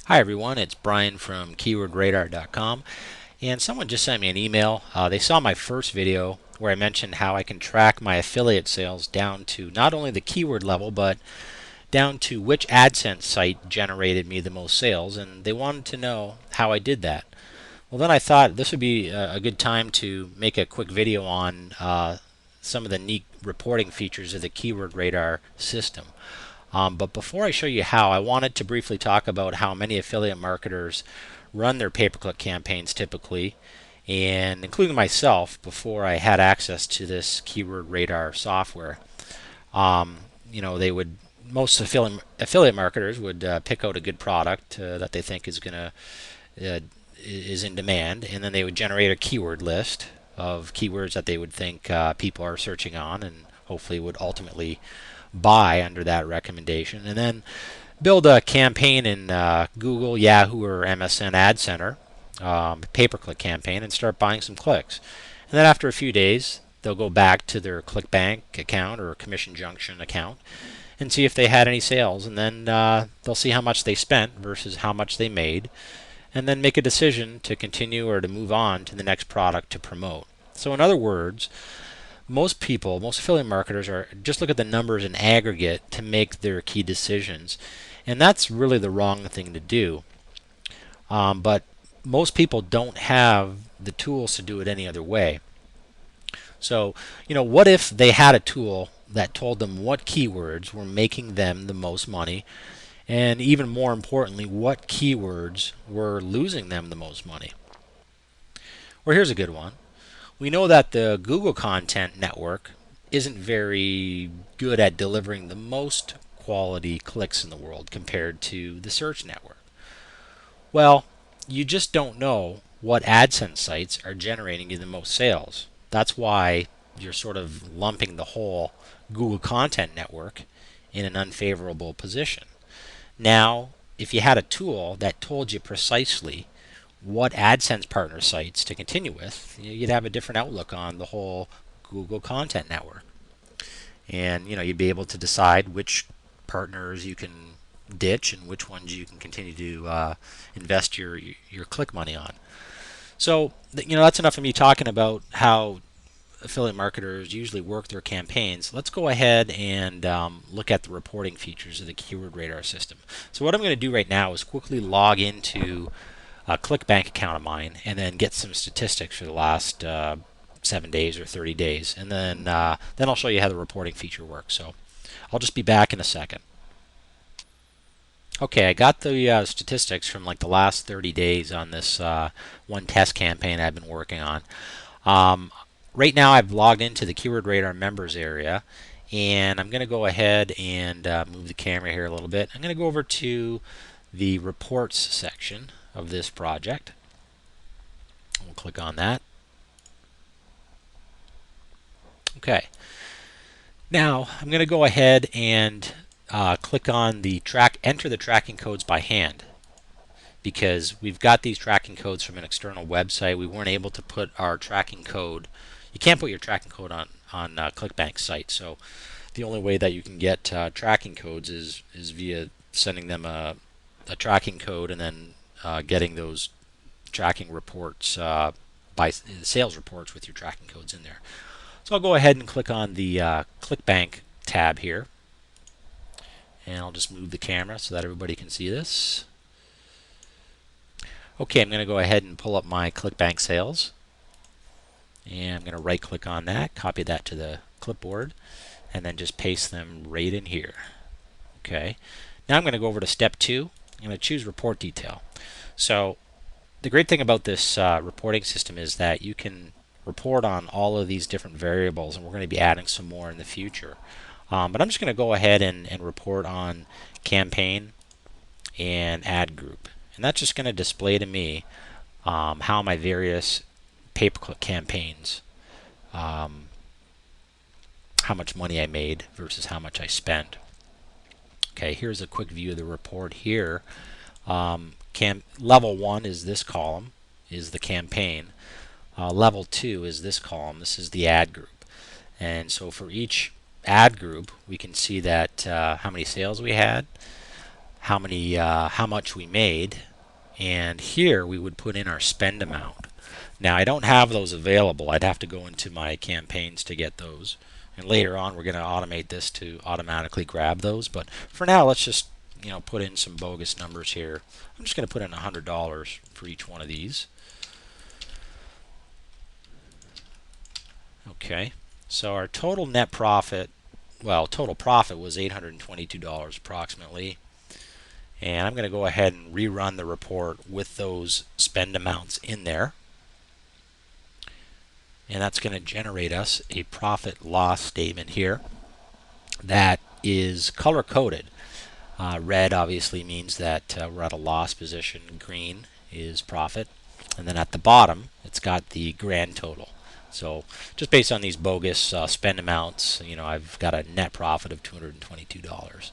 Hi everyone, it's Brian from keywordradar.com, and someone just sent me an email. They saw my first video where I mentioned how I can track my affiliate sales down to not only the keyword level but down to which AdSense site generated me the most sales, and they wanted to know how I did that. Well, then I thought this would be a good time to make a quick video on some of the neat reporting features of the Keyword Radar system. But before I show you how, I wanted to briefly talk about how many affiliate marketers run their pay-per-click campaigns typically, and including myself before I had access to this Keyword Radar software. They would most affiliate marketers would pick out a good product that they think is in demand, and then they would generate a keyword list of keywords that they would think people are searching on, and hopefully would ultimately buy under that recommendation, and then build a campaign in Google, Yahoo, or MSN Ad Center, pay-per-click campaign, and start buying some clicks. And then after a few days, they'll go back to their ClickBank account or Commission Junction account and see if they had any sales, and then they'll see how much they spent versus how much they made, and then make a decision to continue or to move on to the next product to promote. So in other words, most affiliate marketers are just look at the numbers in aggregate to make their key decisions, and that's really the wrong thing to do. But most people don't have the tools to do it any other way. So, what if they had a tool that told them what keywords were making them the most money, and even more importantly, what keywords were losing them the most money? Or here's a good one. We know that the Google Content Network isn't very good at delivering the most quality clicks in the world compared to the search network. Well, you just don't know what AdSense sites are generating you the most sales. That's why you're sort of lumping the whole Google Content Network in an unfavorable position. Now, if you had a tool that told you precisely what AdSense partner sites to continue with, you'd have a different outlook on the whole Google Content Network. And you'd be able to decide which partners you can ditch and which ones you can continue to invest your click money on. So that's enough of me talking about how affiliate marketers usually work their campaigns. Let's go ahead and look at the reporting features of the Keyword Radar system. So what I'm going to do right now is quickly log into a ClickBank account of mine and then get some statistics for the last 7 days or 30 days, and then I'll show you how the reporting feature works. So I'll just be back in a second. Okay, I got the statistics from like the last 30 days on this one test campaign I've been working on. Right now I've logged into the Keyword Radar members area, and I'm going to go ahead and move the camera here a little bit. I'm going to go over to the reports section of this project. We'll click on that. Okay. Now I'm going to go ahead and click on the enter the tracking codes by hand, because we've got these tracking codes from an external website. We weren't able to put our tracking code. You can't put your tracking code on ClickBank's site. So the only way that you can get tracking codes is via sending them a tracking code and then getting those tracking reports by sales reports with your tracking codes in there. So I'll go ahead and click on the ClickBank tab here, and I'll just move the camera so that everybody can see this. Okay, I'm going to go ahead and pull up my ClickBank sales, and I'm going to right click on that, copy that to the clipboard, and then just paste them right in here. Okay, now I'm going to go over to step 2. I'm going to choose report detail. So the great thing about this reporting system is that you can report on all of these different variables, and we're going to be adding some more in the future. But I'm just going to go ahead and report on campaign and ad group, and that's just going to display to me how my various pay-per-click campaigns, how much money I made versus how much I spent. Okay, here's a quick view of the report here. Level 1 is this column, is the campaign. Level 2 is this column. This is the ad group. And so for each ad group, we can see that how many sales we had, how much we made, and here we would put in our spend amount. Now I don't have those available. I'd have to go into my campaigns to get those. And later on we're going to automate this to automatically grab those. But for now, let's just put in some bogus numbers here. I'm just going to put in $100 for each one of these. Okay, so our total net profit, well, total profit was $822 approximately. And I'm going to go ahead and rerun the report with those spend amounts in there. And that's going to generate us a profit loss statement here that is color coded. Red obviously means that we're at a loss position. Green is profit. And then at the bottom, it's got the grand total. So just based on these bogus spend amounts, I've got a net profit of $222.